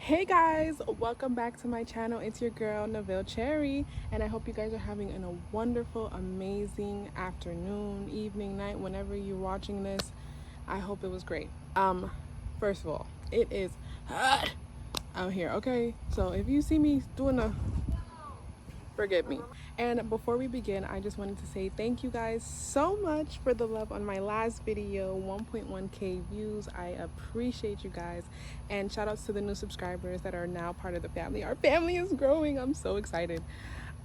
Hey guys, welcome back to my channel. It's your girl Neville Cherry, and I hope you guys are having a wonderful, amazing afternoon, evening, night, whenever you're watching this. I hope it was great. First of all, it is hot out here, okay? So if you see me doing a, forgive me. And before we begin, I just wanted to say thank you guys so much for the love on my last video, 1.1k views. I appreciate you guys, and shout outs to the new subscribers that are now part of the family. Our family is growing. I'm so excited.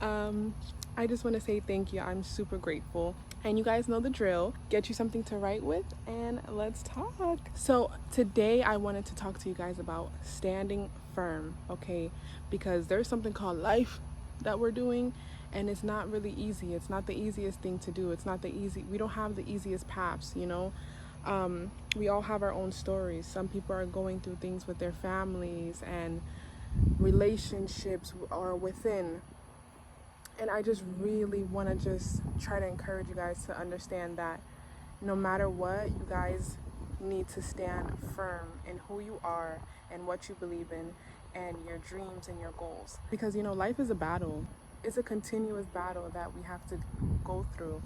I just want to say thank you. I'm super grateful, and you guys know the drill. Get you something to write with and let's talk. So today I wanted to talk to you guys about standing firm, okay? Because there's something called life that we're doing, and it's not really easy. It's not the easiest thing to do. It's not the easy, we don't have the easiest paths, you know. We all have our own stories. Some people are going through things with their families and relationships or within, and I just really want to just try to encourage you guys to understand that no matter what, you guys need to stand firm in who you are and what you believe in and your dreams and your goals. Because, you know, life is a battle. It's a continuous battle that we have to go through.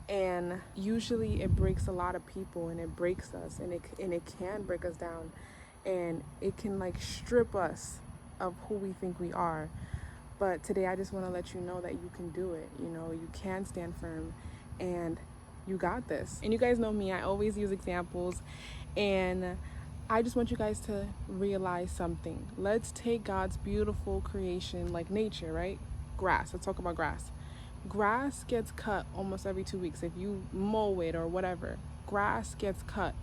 And usually it breaks a lot of people, and it breaks us, and it can break us down, and it can like strip us of who we think we are. But today I just want to let you know that you can do it. You know, you can stand firm, and you got this. And you guys know me, I always use examples, and I just want you guys to realize something. Let's take God's beautiful creation, like nature, right? Grass. Let's talk about grass. Grass gets cut almost every 2 weeks. If you mow it or whatever, grass gets cut.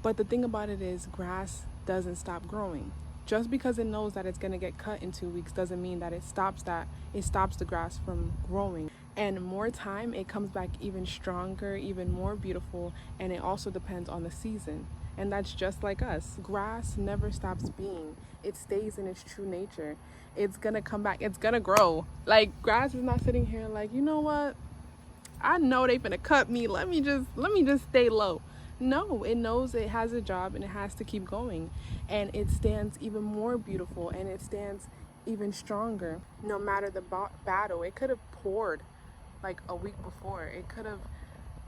But the thing about it is, grass doesn't stop growing. Just because it knows that it's going to get cut in 2 weeks doesn't mean that it stops the grass from growing. And more time, it comes back even stronger, even more beautiful, and it also depends on the season. And that's just like us. Grass never stops being. It stays in its true nature. It's gonna come back. It's gonna grow. Like, grass is not sitting here like, you know what? I know they finna cut me. Let me just stay low. No, it knows it has a job and it has to keep going. And it stands even more beautiful, and it stands even stronger. No matter the battle, it could have poured like a week before. It could have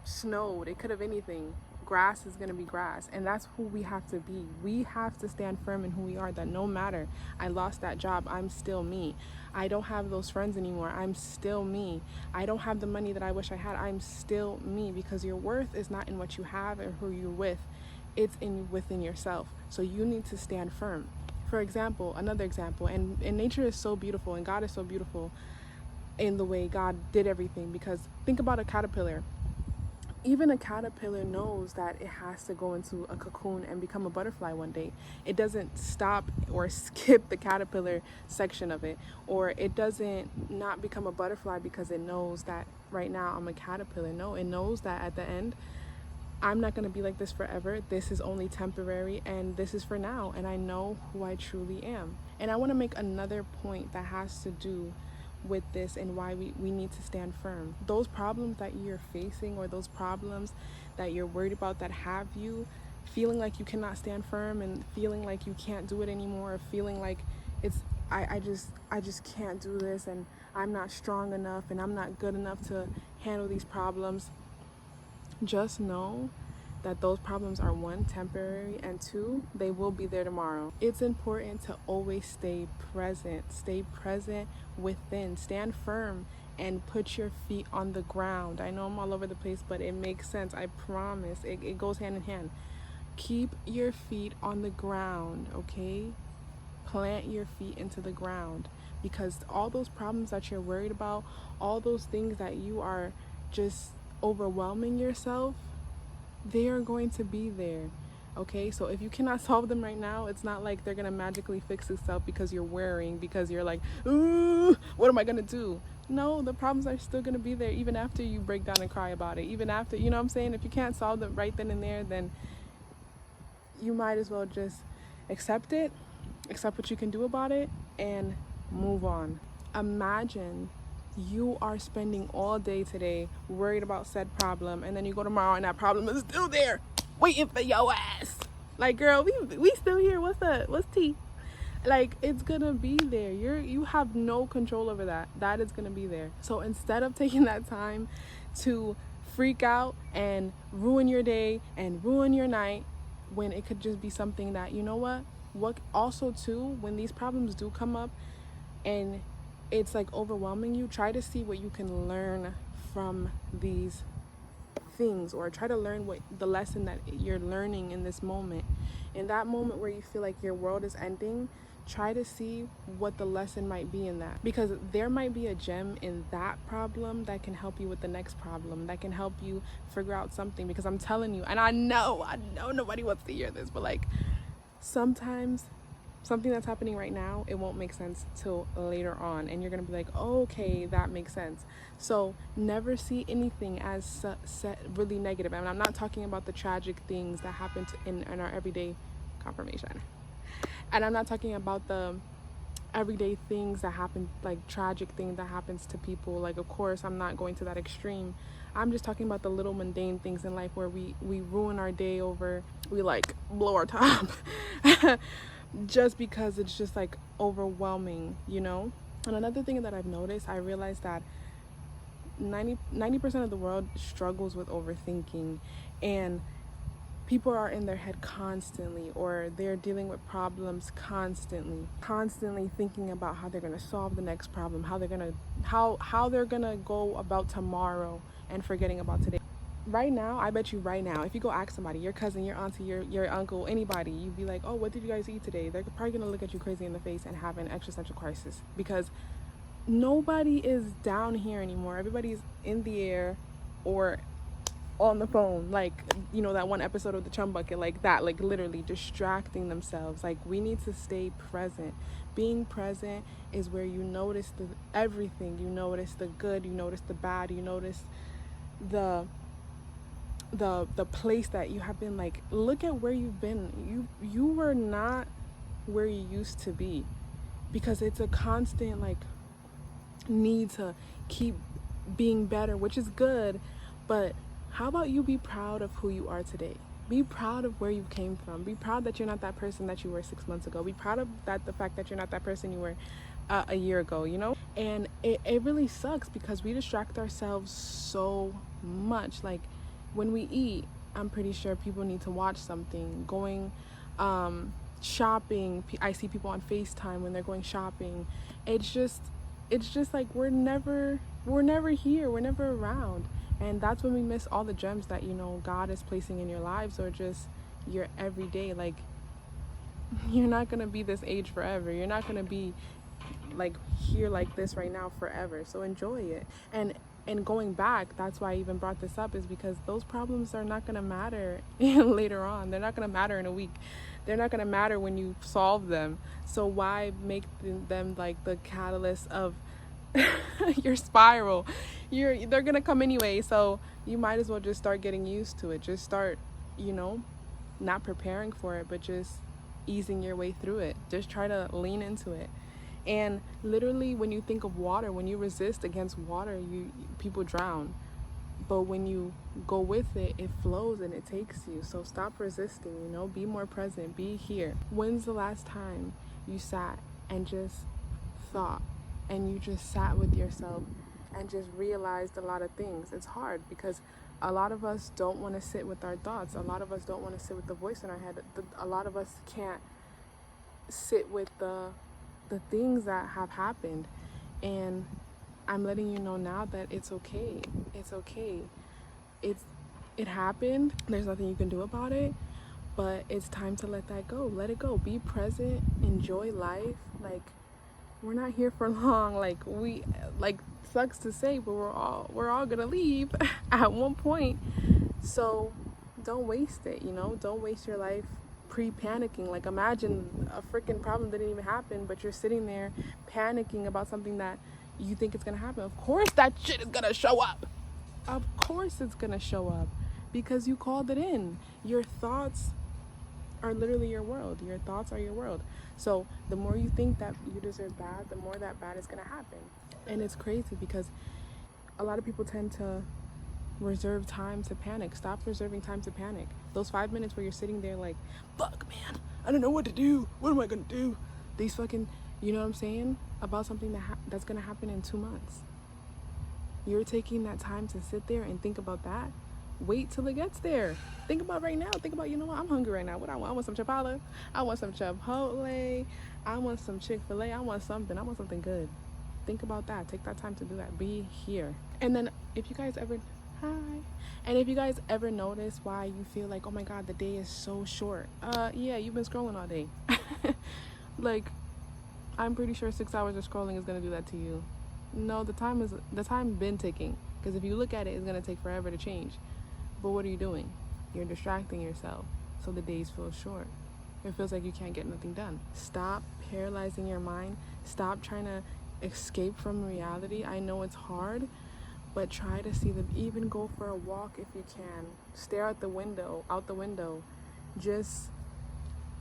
snowed. It could have anything. Grass is going to be grass, and that's who we have to be. We have to stand firm in who we are, that no matter I lost that job, I'm still me. I don't have those friends anymore, I'm still me. I don't have the money that I wish I had, I'm still me. Because your worth is not in what you have or who you're with, it's within yourself. So you need to stand firm. For example, another example, and nature is so beautiful, and God is so beautiful in the way God did everything. Because think about a caterpillar. Even a caterpillar knows that it has to go into a cocoon and become a butterfly one day. It doesn't stop or skip the caterpillar section of it, or it doesn't not become a butterfly because it knows that right now I'm a caterpillar. No, it knows that at the end, I'm not going to be like this forever. This is only temporary, and this is for now, and I know who I truly am. And I want to make another point that has to do with this and why we need to stand firm. Those problems that you're facing, or those problems that you're worried about that have you feeling like you cannot stand firm, and feeling like you can't do it anymore, or feeling like it's I just can't do this, and I'm not strong enough, and I'm not good enough to handle these problems. Just know that those problems are, one, temporary, and two, they will be there tomorrow. It's important to always stay present within, stand firm, and put your feet on the ground. I know I'm all over the place, but it makes sense. I promise. It goes hand in hand. Keep your feet on the ground, okay? Plant your feet into the ground, because all those problems that you're worried about, all those things that you are just overwhelming yourself, they are going to be there, okay? So if you cannot solve them right now, it's not like they're gonna magically fix itself because you're worrying, because you're like, ooh, what am I gonna do? No, the problems are still gonna be there even after you break down and cry about it, even after, you know what I'm saying? If you can't solve them right then and there, then you might as well just accept it, accept what you can do about it, and move on. Imagine you are spending all day today worried about said problem, and then you go tomorrow and that problem is still there waiting for your ass. Like, girl, we still here. What's tea? Like, it's gonna be there. You have no control over that. That is gonna be there. So instead of taking that time to freak out and ruin your day and ruin your night, when it could just be something that, you know what also too, when these problems do come up and it's like overwhelming you, try to see what you can learn from these things, or try to learn what the lesson that you're learning in this moment. In that moment where you feel like your world is ending, try to see what the lesson might be in that, because there might be a gem in that problem that can help you with the next problem, that can help you figure out something. Because I'm telling you, and I know nobody wants to hear this, but like, sometimes something that's happening right now, it won't make sense till later on, and you're gonna be like, oh, okay, that makes sense. So never see anything as really negative. And I'm not talking about the tragic things that happen in our everyday confirmation, and I'm not talking about the everyday things that happen, like tragic things that happens to people. Like, of course, I'm not going to that extreme. I'm just talking about the little mundane things in life where we ruin our day over, we like blow our top just because it's just like overwhelming, you know? And another thing that I've noticed, I realized that 90% of the world struggles with overthinking, and people are in their head constantly, or they're dealing with problems constantly thinking about how they're going to solve the next problem, how they're going to go about tomorrow, and forgetting about today. Right now, I bet you right now, if you go ask somebody, your cousin, your auntie, your uncle, anybody, you'd be like, oh, what did you guys eat today? They're probably going to look at you crazy in the face and have an existential crisis, because nobody is down here anymore. Everybody's in the air or on the phone, like, you know, that one episode of the Chum Bucket, like that, like literally distracting themselves. Like, we need to stay present. Being present is where you notice everything. You notice the good, you notice the bad, you notice the place that you have been. Like, look at where you've been. You were not where you used to be, because it's a constant like need to keep being better, which is good, but how about you be proud of who you are today? Be proud of where you came from. Be proud that you're not that person that you were 6 months ago. Be proud of the fact that you're not that person you were a year ago, you know? And it really sucks because we distract ourselves so much. Like, when we eat, I'm pretty sure people need to watch something. Going shopping, I see people on FaceTime when they're going shopping. It's just like we're never here, we're never around. And that's when we miss all the gems that, you know, God is placing in your lives, or just your everyday. Like, you're not gonna be this age forever. You're not gonna be like here like this right now forever. So enjoy it. And going back, that's why I even brought this up, is because those problems are not gonna matter later on. They're not gonna matter in a week. They're not gonna matter when you solve them. So why make them like the catalyst of your spiral? They're gonna come anyway, so you might as well just start getting used to it. Just start, you know, not preparing for it, but just easing your way through it. Just try to lean into it. And literally, when you think of water, when you resist against water, people drown. But when you go with it, it flows and it takes you. So stop resisting, you know, be more present, be here. When's the last time you sat and just thought, and you just sat with yourself and just realized a lot of things? It's hard because a lot of us don't want to sit with our thoughts. A lot of us don't want to sit with the voice in our head. A lot of us can't sit with the things that have happened. And I'm letting you know now that it's okay. It's okay. It happened. There's nothing you can do about it. But it's time to let that go. Let it go. Be present. Enjoy life. Like, we're not here for long. Like, sucks to say, but we're all gonna leave at one point. So don't waste it, you know? Don't waste your life pre-panicking. Like, imagine a freaking problem didn't even happen, but you're sitting there panicking about something that you think it's gonna happen. Of course that shit is gonna show up. Of course it's gonna show up, because you called it in. Your thoughts are literally your world. Your thoughts are your world. So the more you think that you deserve bad, the more that bad is gonna happen. And it's crazy because a lot of people tend to reserve time to panic. Stop reserving time to panic. Those 5 minutes where you're sitting there like, fuck man, I don't know what to do. What am I gonna do? These fucking, you know what I'm saying, about something that's gonna happen in 2 months. You're taking that time to sit there and think about that. Wait till it gets there. Think about right now. Think about, you know what, I'm hungry right now. What I want? I want some Chipotle. I want some Chipotle. I want some Chick-fil-A. I want something good. Think about that. Take that time to do that. Be here. And then if you guys ever, hi. And if you guys ever notice why you feel like, oh my God, the day is so short. Yeah, you've been scrolling all day. Like, I'm pretty sure 6 hours of scrolling is gonna do that to you. No, the time been ticking. Because if you look at it, it's gonna take forever to change. But what are you doing? You're distracting yourself, so the days feel short. It feels like you can't get nothing done. Stop paralyzing your mind. Stop trying to escape from reality. I know it's hard, but try to see them. Even go for a walk if you can. Stare out the window. Just,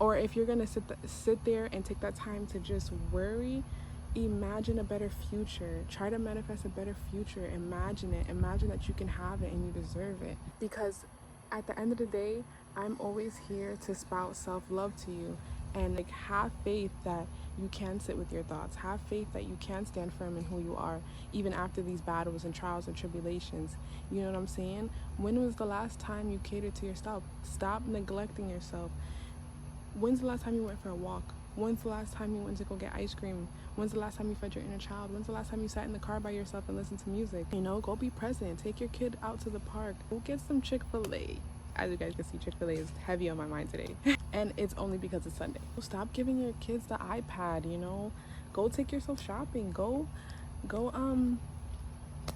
or if you're gonna sit there and take that time to just worry, imagine a better future. Try to manifest a better future. Imagine it. Imagine that you can have it and you deserve it. Because at the end of the day, I'm always here to spout self-love to you, and like, have faith that you can sit with your thoughts. Have faith that you can stand firm in who you are, even after these battles and trials and tribulations. You know what I'm saying? When was the last time you catered to yourself? Stop neglecting yourself. When's the last time you went for a walk? When's the last time you went to go get ice cream? When's the last time you fed your inner child? When's the last time you sat in the car by yourself and listened to music? You know, go be present. Take your kid out to the park. Go get some Chick-fil-A. As you guys can see, Chick-fil-A is heavy on my mind today. And it's only because it's Sunday. Stop giving your kids the iPad, you know? Go take yourself shopping. Go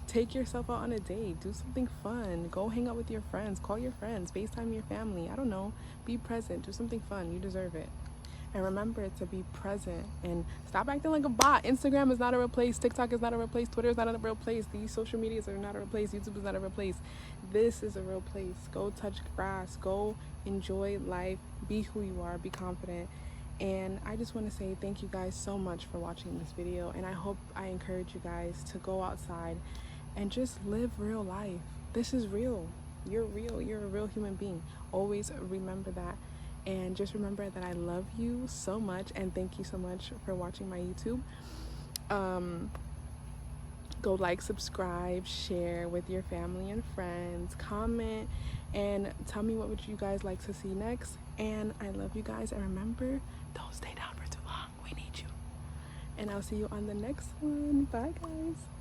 take yourself out on a date. Do something fun. Go hang out with your friends. Call your friends. FaceTime your family. I don't know. Be present. Do something fun. You deserve it. And remember to be present and stop acting like a bot. Instagram is not a real place. TikTok is not a real place. Twitter is not a real place. These social medias are not a real place. YouTube is not a real place. This is a real place. Go touch grass. Go enjoy life. Be who you are. Be confident. And I just want to say thank you guys so much for watching this video. And I hope I encourage you guys to go outside and just live real life. This is real. You're real. You're a real human being. Always remember that. And just remember that I love you so much, and thank you so much for watching my YouTube. Go like, subscribe, share with your family and friends, comment, and tell me what would you guys like to see next. And I love you guys, and remember, don't stay down for too long. We need you. And I'll see you on the next one. Bye, guys.